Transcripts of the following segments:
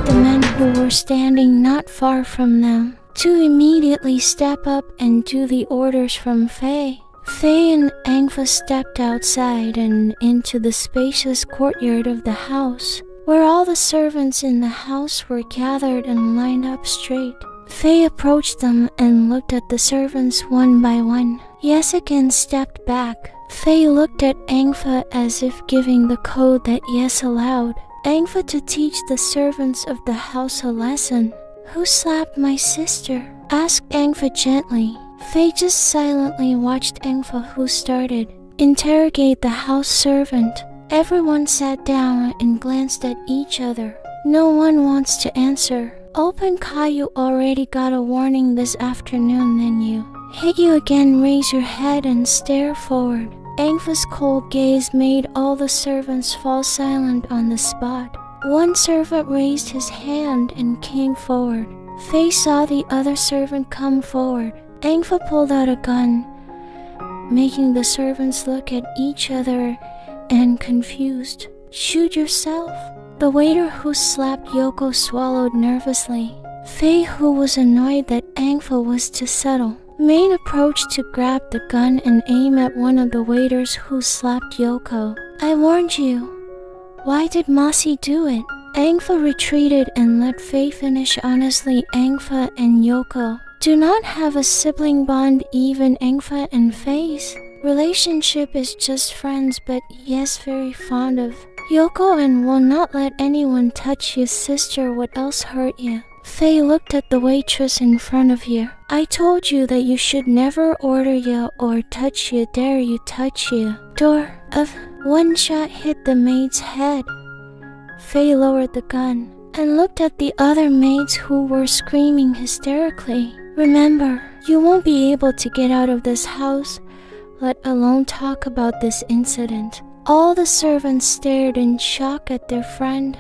the men who were standing not far from them to immediately step up and do the orders from Faye. Faye and Angfa stepped outside and into the spacious courtyard of the house, where all the servants in the house were gathered and lined up straight. Faye approached them and looked at the servants one by one. Yes again stepped back. Faye looked at Angfa as if giving the code that Yes allowed. Angfa to teach the servants of the house a lesson. Who slapped my sister? Asked Angfa gently. Faye just silently watched Angfa, who started, interrogate the house servant. Everyone sat down and glanced at each other. No one wants to answer. Open Kai, you already got a warning this afternoon, then you. Hit you again, raise your head and stare forward. Angfa's cold gaze made all the servants fall silent on the spot. One servant raised his hand and came forward. Faye saw the other servant come forward. Angfa pulled out a gun, making the servants look at each other and confused. Shoot yourself? The waiter who slapped Yoko swallowed nervously. Faye, who was annoyed that Angfa was too subtle, made approach to grab the gun and aim at one of the waiters who slapped Yoko. I warned you. Why did Masi do it? Angfa retreated and let Faye finish. Honestly, Angfa and Yoko do not have a sibling bond. Even Angfa and Faye's relationship is just friends, but Yes very fond of Yoko and will not let anyone touch you. Sister, what else hurt you? Faye looked at the waitress in front of you. I told you that you should never order you or touch you. Dare you touch you? Door of one shot hit the maid's head. Faye lowered the gun and looked at the other maids who were screaming hysterically. Remember, you won't be able to get out of this house, let alone talk about this incident. All the servants stared in shock at their friend,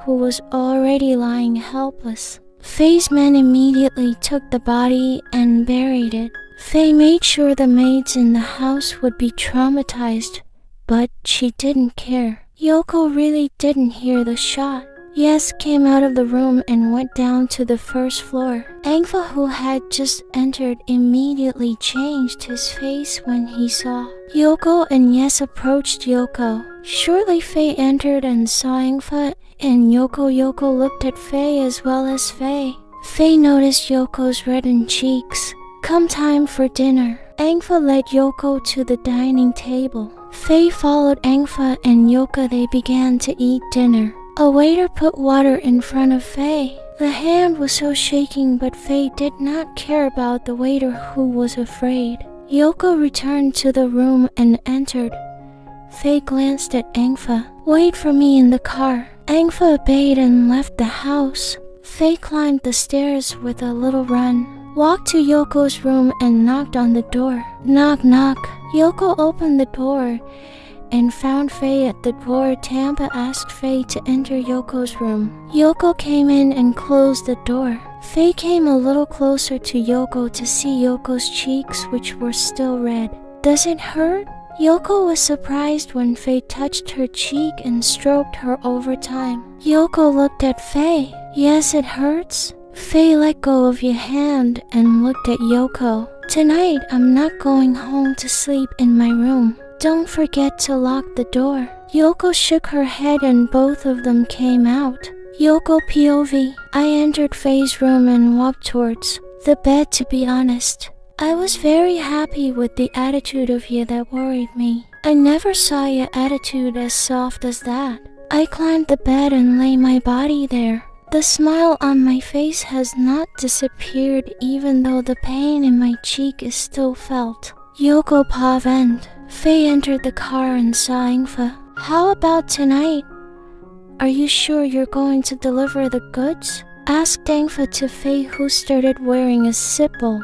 who was already lying helpless. Faye's men immediately took the body and buried it. Faye made sure the maids in the house would be traumatized, but she didn't care. Yoko really didn't hear the shot. Yes came out of the room and went down to the first floor. Angfa, who had just entered, immediately changed his face when he saw Yoko, and Yes approached Yoko. Shortly Faye entered and saw Angfa and Yoko. Yoko looked at Faye as well as Faye. Faye noticed Yoko's reddened cheeks. Come time for dinner. Angfa led Yoko to the dining table. Faye followed Angfa and Yoko. They began to eat dinner. A waiter put water in front of Faye. The hand was so shaking, but Faye did not care about the waiter, who was afraid. Yoko returned to the room and entered. Faye glanced at Angfa. Wait for me in the car. Angfa obeyed and left the house. Faye climbed the stairs with a little run, walked to Yoko's room and knocked on the door. Knock, knock. Yoko opened the door and found Faye at the door. Tampa asked Faye to enter Yoko's room. Yoko came in and closed the door. Faye came a little closer to Yoko to see Yoko's cheeks, which were still red. Does it hurt? Yoko was surprised when Faye touched her cheek and stroked her over time. Yoko looked at Faye. Yes, it hurts. Faye let go of your hand and looked at Yoko. Tonight, I'm not going home to sleep in my room. Don't forget to lock the door. Yoko shook her head and both of them came out. Yoko POV. I entered Faye's room and walked towards the bed. To be honest, I was very happy with the attitude of you that worried me. I never saw your attitude as soft as that. I climbed the bed and lay my body there. The smile on my face has not disappeared, even though the pain in my cheek is still felt. Yoko Pavend. Faye entered the car and saw Angfa. How about tonight? Are you sure you're going to deliver the goods? Asked Angfa to Faye, who started wearing a sipple.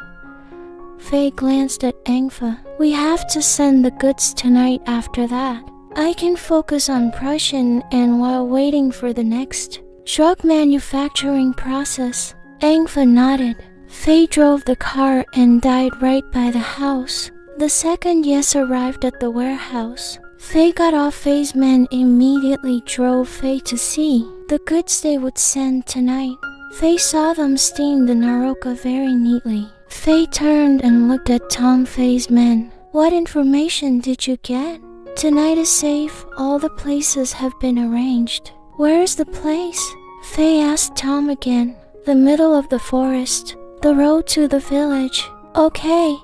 Faye glanced at Angfa. We have to send the goods tonight. After that, I can focus on Prussian and while waiting for the next drug manufacturing process. Angfa nodded. Faye drove the car and died right by the house. The second Yes arrived at the warehouse, Faye got off. Faye's men immediately drove Faye to see the goods they would send tonight. Faye saw them steam the naroka very neatly. Faye turned and looked at Tom Faye's men. What information did you get? Tonight is safe. All the places have been arranged. Where is the place? Faye asked Tom again. The middle of the forest. The road to the village. Okay.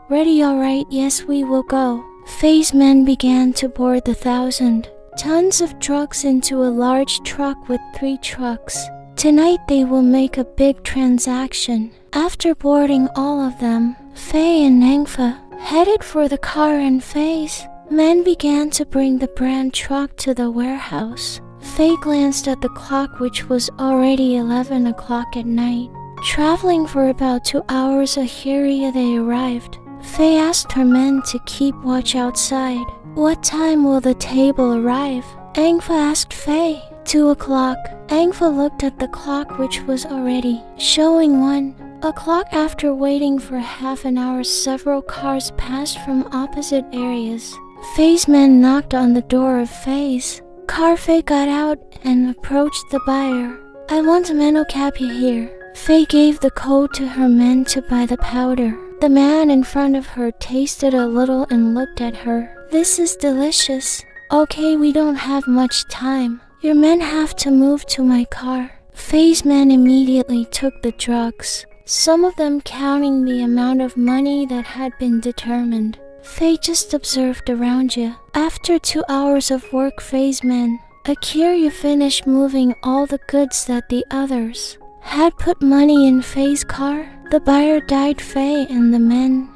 Ready, alright, yes, we will go. Faye's men began to board the 1,000 tons of drugs into a large truck with 3 trucks. Tonight they will make a big transaction. After boarding all of them, Faye and Angfa headed for the car, and Faye's men began to bring the brand truck to the warehouse. Faye glanced at the clock, which was already 11 o'clock at night. Traveling for about 2 hours ahead, they arrived. Faye asked her men to keep watch outside. What time will the table arrive? Angfa asked Faye. 2 o'clock. Angfa looked at the clock, which was already showing 1 o'clock. After waiting for half an hour, several cars passed from opposite areas. Faye's men knocked on the door of Faye's car. Faye got out and approached the buyer. I want a menocapi here. Faye gave the code to her men to buy the powder. The man in front of her tasted a little and looked at her. This is delicious. Okay, we don't have much time. Your men have to move to my car. Faye's men immediately took the drugs, some of them counting the amount of money that had been determined. Faye just observed around you. After 2 hours of work, Faye's men, Akira finished moving all the goods that the others had put money in Faye's car. The buyer died. Faye and the men.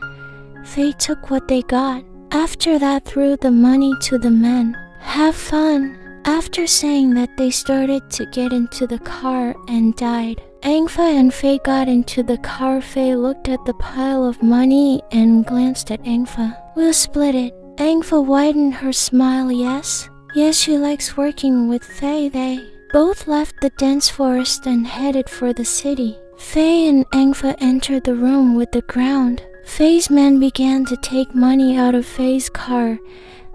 Faye took what they got. After that, threw the money to the men. Have fun. After saying that, they started to get into the car and died. Angfa and Faye got into the car. Faye looked at the pile of money and glanced at Angfa. We'll split it. Angfa widened her smile. Yes? Yes, she likes working with Faye. They both left the dense forest and headed for the city. Faye and Angfa entered the room with the ground. Faye's men began to take money out of Faye's car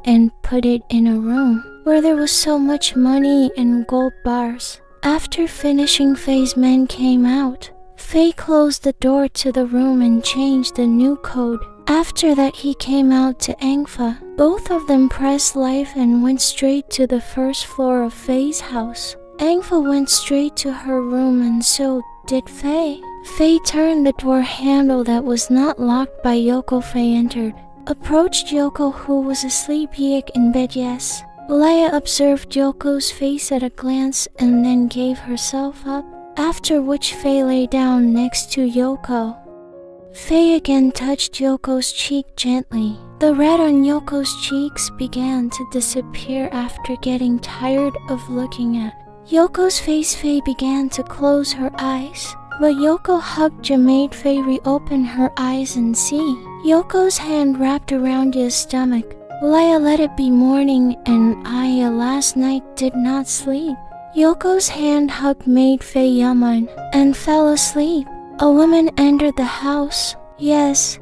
and put it in a room where there was so much money and gold bars. After finishing, Faye's men came out. Faye closed the door to the room and changed the new code. After that, he came out to Angfa. Both of them pressed life and went straight to the first floor of Faye's house. Angfa went straight to her room, and so did Faye. Faye turned the door handle that was not locked by Yoko. Faye entered, approached Yoko, who was asleep in bed. Yes. Ulaya observed Yoko's face at a glance and then gave herself up, after which Faye lay down next to Yoko. Faye again touched Yoko's cheek gently. The red on Yoko's cheeks began to disappear after getting tired of looking at Yoko's face. Faye began to close her eyes, but Yoko hugged you, made Faye reopen her eyes and see Yoko's hand wrapped around his stomach. Ulaya, let it be morning, and I last night did not sleep. Yoko's hand hug made Faye yawn and fell asleep. A woman entered the house. Yes.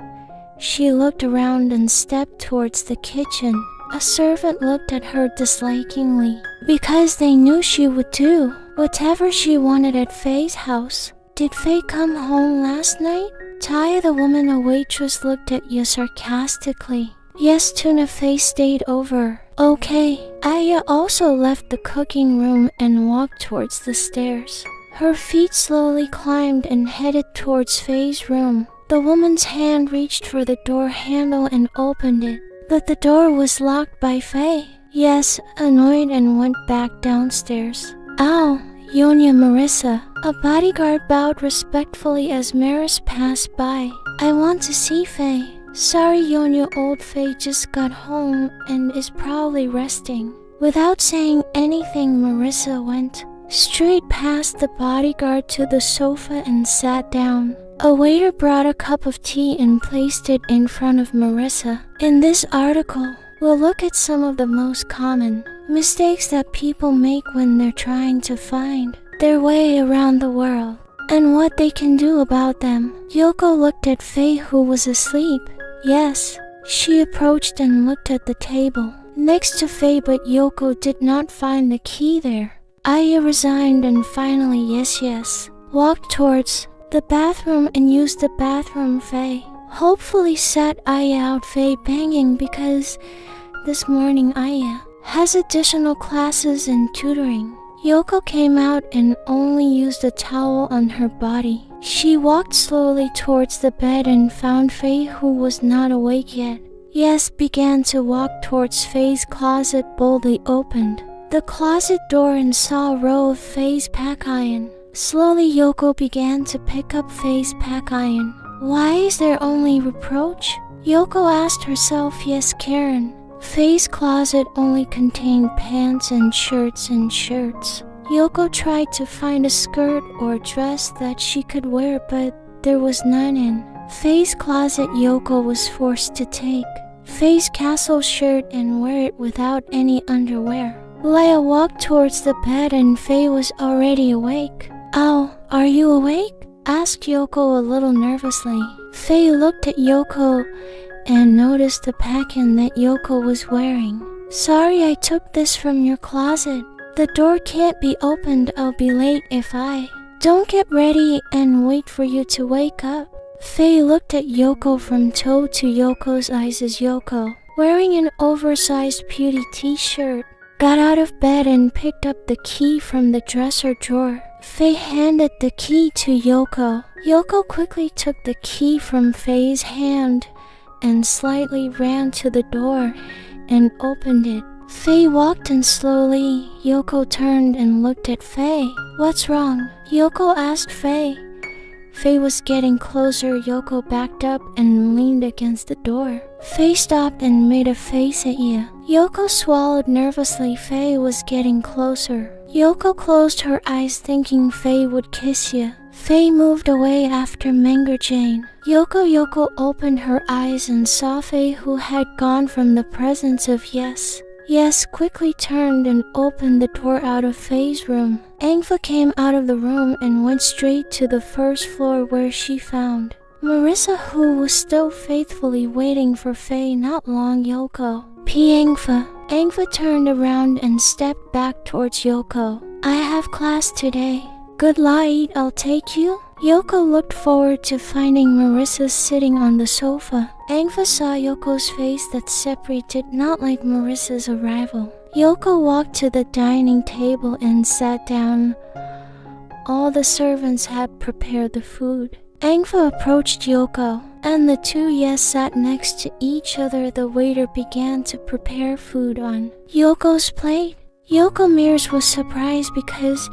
She looked around and stepped towards the kitchen. A servant looked at her dislikingly, because they knew she would do whatever she wanted at Faye's house. Did Faye come home last night? Taya, the woman, a waitress, looked at you sarcastically. Yes, Tuna. Faye stayed over. Okay. Aya also left the cooking room and walked towards the stairs. Her feet slowly climbed and headed towards Faye's room. The woman's hand reached for the door handle and opened it, but the door was locked by Faye. Yes, annoyed, and went back downstairs. Ow, Yonya Marissa. A bodyguard bowed respectfully as Maris passed by. I want to see Faye. Sorry, Yonya. Old Faye just got home and is probably resting. Without saying anything, Marissa went straight past the bodyguard to the sofa and sat down. A waiter brought a cup of tea and placed it in front of Marissa. In this article, we'll look at some of the most common mistakes that people make when they're trying to find their way around the world, and what they can do about them. Yoko looked at Faye, who was asleep. Yes. She approached and looked at the table next to Faye, but Yoko did not find the key there. Aya resigned and finally yes. Walked towards the bathroom and used the bathroom. Faye hopefully sat Aya out. Faye banging because this morning Aya has additional classes and tutoring. Yoko came out and only used a towel on her body. She walked slowly towards the bed and found Faye, who was not awake yet. Yes, began to walk towards Faye's closet, boldly opened the closet door and saw a row of Faye's pack iron. Slowly Yoko began to pick up Faye's pack iron. Why is there only reproach? Yoko asked herself. Yes, Karen. Faye's closet only contained pants and shirts. Yoko tried to find a skirt or dress that she could wear, but there was none in Faye's closet. Yoko was forced to take Faye's castle shirt and wear it without any underwear. Leia walked towards the bed and Faye was already awake. "Oh, are you awake?" asked Yoko a little nervously. Faye looked at Yoko and noticed the pack-in that Yoko was wearing. "Sorry, I took this from your closet. The door can't be opened. I'll be late if I don't get ready and wait for you to wake up." Faye looked at Yoko from toe to Yoko's eyes as Yoko, wearing an oversized puty t-shirt, got out of bed and picked up the key from the dresser drawer. Faye handed the key to Yoko. Yoko quickly took the key from Faye's hand and slightly ran to the door and opened it. Faye walked in slowly. Yoko turned and looked at Faye. "What's wrong?" Yoko asked Faye. Faye was getting closer. Yoko backed up and leaned against the door. Faye stopped and made a face at you. Yoko swallowed nervously. Faye was getting closer. Yoko closed her eyes thinking Faye would kiss you. Faye moved away after Menger Jane. Yoko opened her eyes and saw Faye, who had gone from the presence of Yes, quickly turned and opened the door out of Faye's room. Angfa came out of the room and went straight to the first floor where she found Marissa, who was still faithfully waiting for Faye. Not long. Yoko. Angfa. Angfa turned around and stepped back towards Yoko. "I have class today. Good night, I'll take you." Yoko looked forward to finding Marissa sitting on the sofa. Angfa saw Yoko's face that separated, not like Marissa's arrival. Yoko walked to the dining table and sat down. All the servants had prepared the food. Angfa approached Yoko, and the two sat next to each other. The waiter began to prepare food on Yoko's plate. Yoko Mears was surprised because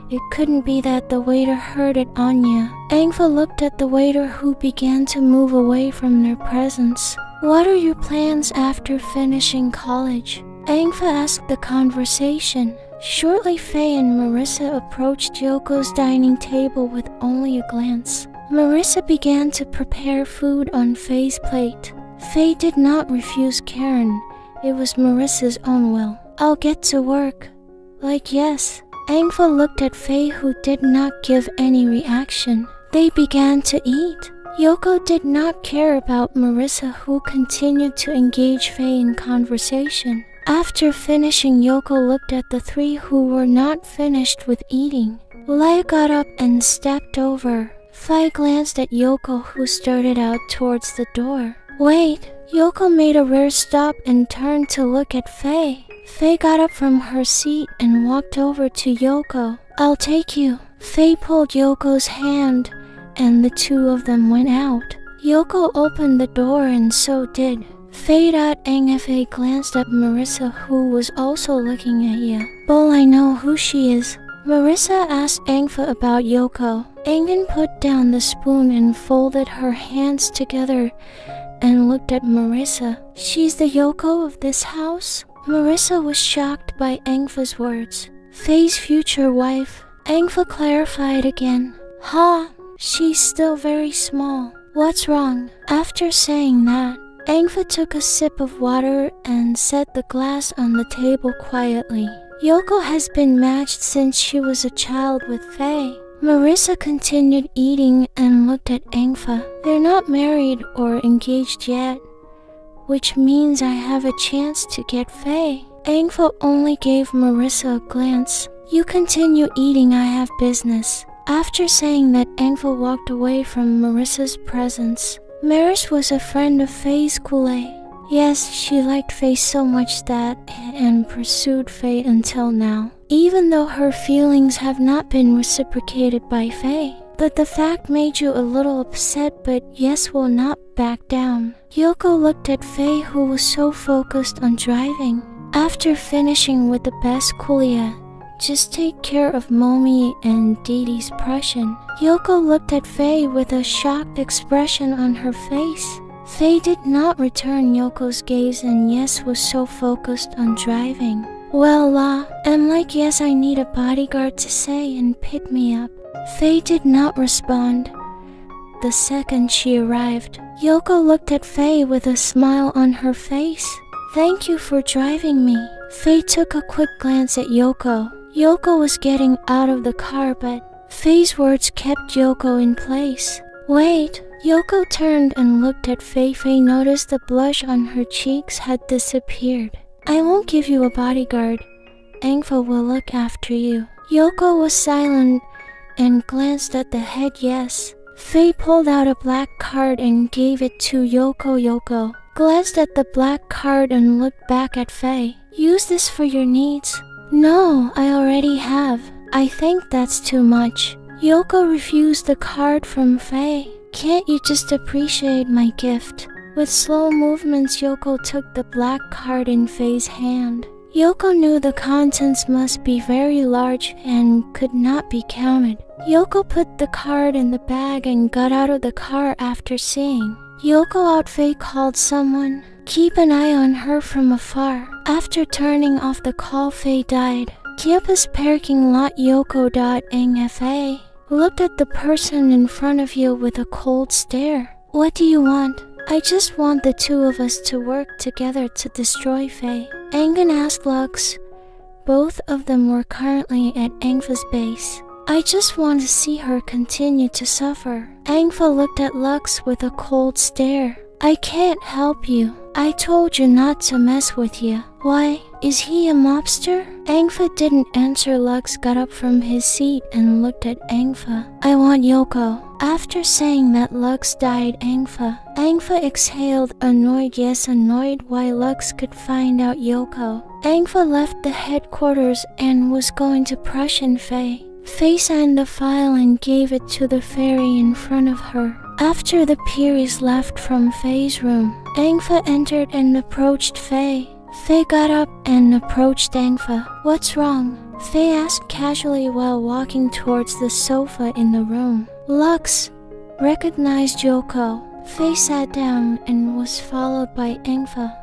it couldn't be that the waiter heard it. Anya. Angfa looked at the waiter, who began to move away from their presence. "What are your plans after finishing college?" Angfa asked the conversation. Shortly, Faye and Marissa approached Yoko's dining table with only a glance. Marissa began to prepare food on Faye's plate. Faye did not refuse Karen. It was Marissa's own will. "I'll get to work." Yes. Angfa looked at Faye, who did not give any reaction. They began to eat. Yoko did not care about Marissa, who continued to engage Faye in conversation. After finishing, Yoko looked at the three who were not finished with eating. Leia got up and stepped over. Faye glanced at Yoko, who started out towards the door. "Wait." Yoko made a rare stop and turned to look at Faye. Faye got up from her seat and walked over to Yoko. "I'll take you." Faye pulled Yoko's hand, and the two of them went out. Yoko opened the door and so did Faye. Faye glanced at Marissa, who was also looking at you. "Bull, I know who she is." Marissa asked Angfa about Yoko. Angin put down the spoon and folded her hands together and looked at Marissa. "She's the Yoko of this house?" Marissa was shocked by Angfa's words. "Faye's future wife." Angfa clarified again. She's still very small. What's wrong?" After saying that, Angfa took a sip of water and set the glass on the table quietly. "Yoko has been matched since she was a child with Faye." Marissa continued eating and looked at Angfa. "They're not married or engaged yet, which means I have a chance to get Faye." Angfa only gave Marissa a glance. You continue eating, I have business. After saying that, Angfa walked away from Marissa's presence. Maris was a friend of Faye's Kool-Aid. Yes, she liked Faye so much that and pursued Faye until now. Even though her feelings have not been reciprocated by Faye. But the fact made you a little upset, but yes, will not back down. Yoko looked at Faye, who was so focused on driving. After finishing with the best kulia, just take care of Momi and Didi's Prussian. Yoko looked at Faye with a shocked expression on her face. Faye did not return Yoko's gaze and yes was so focused on driving. Well I'm like yes, I need a bodyguard to say and pick me up. Faye did not respond. The second she arrived, Yoko looked at Faye with a smile on her face. Thank you for driving me. Faye took a quick glance at Yoko. Yoko was getting out of the car, but Faye's words kept Yoko in place. Wait. Yoko turned and looked at Faye. Faye noticed the blush on her cheeks had disappeared. I won't give you a bodyguard. Angfa will look after you. Yoko was silent and glanced at the head. Yes. Faye pulled out a black card and gave it to Yoko. Yoko glanced at the black card and looked back at Faye. Use this for your needs. No, I already have. I think that's too much. Yoko refused the card from Faye. Can't you just appreciate my gift? With slow movements, Yoko took the black card in Faye's hand. Yoko knew the contents must be very large and could not be counted. Yoko put the card in the bag and got out of the car after seeing Yoko out. Faye called someone. Keep an eye on her from afar. After turning off the call, Faye died. Campus parking lot. Yoko. Faye looked at the person in front of you with a cold stare. What do you want? I just want the two of us to work together to destroy Faye. Angan asked Lux. Both of them were currently at Angfa's base. I just want to see her continue to suffer. Angfa looked at Lux with a cold stare. I can't help you. I told you not to mess with you. Why? Is he a mobster? Angfa didn't answer. Lux got up from his seat and looked at Angfa. I want Yoko. After saying that, Lux died. Angfa exhaled, annoyed. Yes, annoyed why Lux could find out Yoko. Angfa left the headquarters and was going to Prussian Faye. Faye signed the file and gave it to the fairy in front of her. After the Peries left from Faye's room, Angfa entered and approached Faye. Faye got up and approached Angfa. What's wrong? Faye asked casually while walking towards the sofa in the room. Lux recognized Yoko. Faye sat down and was followed by Angfa.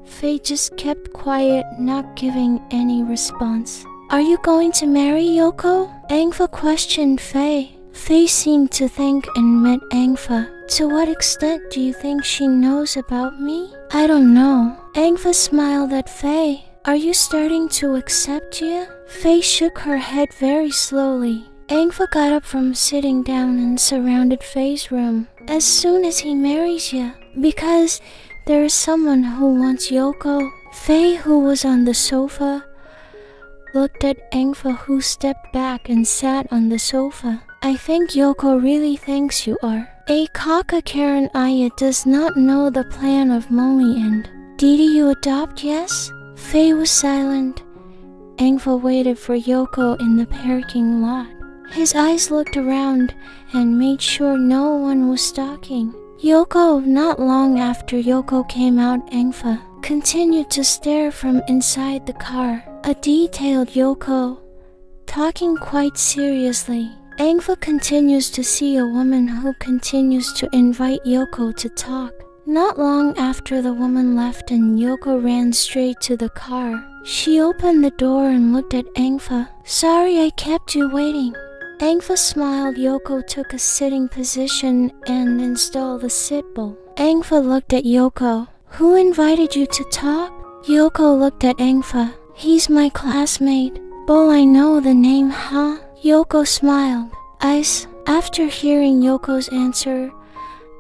Faye just kept quiet, not giving any response. Are you going to marry Yoko? Angfa questioned Faye. Faye seemed to think and met Angfa. To what extent do you think she knows about me? I don't know. Angfa smiled at Faye. Are you starting to accept you? Faye shook her head very slowly. Angfa got up from sitting down and surrounded Faye's room. As soon as he marries you, because there is someone who wants Yoko. Faye, who was on the sofa, looked at Angfa, who stepped back and sat on the sofa. I think Yoko really thinks you are. A Kaka Karen Aya does not know the plan of Momi and Didi. You adopt, yes? Faye was silent. Angfa waited for Yoko in the parking lot. His eyes looked around and made sure no one was stalking. Yoko, not long after Yoko came out, Angfa continued to stare from inside the car. A detailed Yoko, talking quite seriously. Angfa continues to see a woman who continues to invite Yoko to talk. Not long after the woman left and Yoko ran straight to the car. She opened the door and looked at Angfa. Sorry I kept you waiting. Angfa smiled. Yoko took a sitting position and installed the sit bowl. Angfa looked at Yoko. Who invited you to talk? Yoko looked at Angfa. He's my classmate. Bo, I know the name, huh? Yoko smiled. Ice. After hearing Yoko's answer,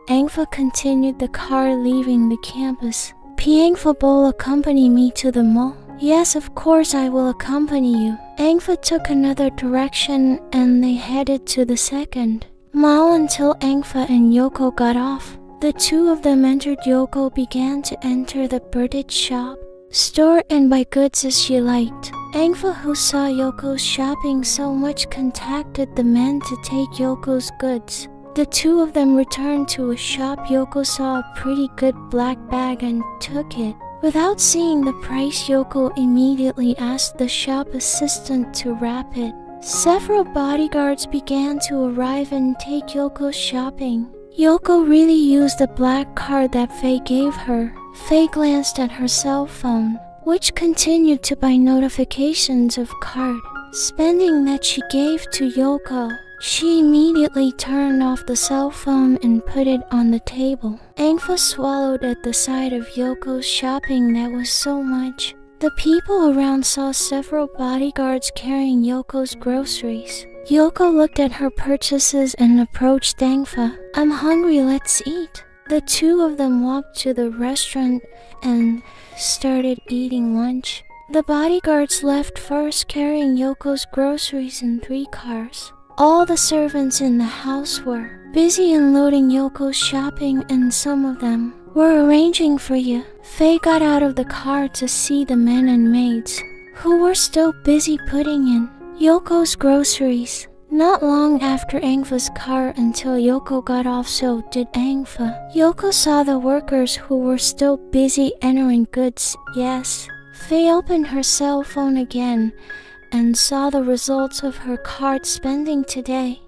Angfa continued the car leaving the campus. Piangfa Bo, accompany me to the mall. Yes, of course I will accompany you. Angfa took another direction and they headed to the second mall until Angfa and Yoko got off. The two of them entered. Yoko began to enter the birdage shop, store and buy goods as she liked. Angfa, who saw Yoko shopping so much, contacted the men to take Yoko's goods. The two of them returned to a shop. Yoko saw a pretty good black bag and took it. Without seeing the price, Yoko immediately asked the shop assistant to wrap it. Several bodyguards began to arrive and take Yoko shopping. Yoko really used the black card that Faye gave her. Faye glanced at her cell phone, which continued to buy notifications of card spending that she gave to Yoko. She immediately turned off the cell phone and put it on the table. Angfa swallowed at the sight of Yoko's shopping. That was so much. The people around saw several bodyguards carrying Yoko's groceries. Yoko looked at her purchases and approached Angfa. I'm hungry, let's eat. The two of them walked to the restaurant and started eating lunch. The bodyguards left first, carrying Yoko's groceries in 3 cars. All the servants in the house were busy unloading Yoko's shopping, and some of them were arranging for you. Faye got out of the car to see the men and maids, who were still busy putting in Yoko's groceries. Not long after Angfa's car, until Yoko got off, so did Angfa. Yoko saw the workers who were still busy entering goods. Yes. Faye opened her cell phone again and saw the results of her card spending today.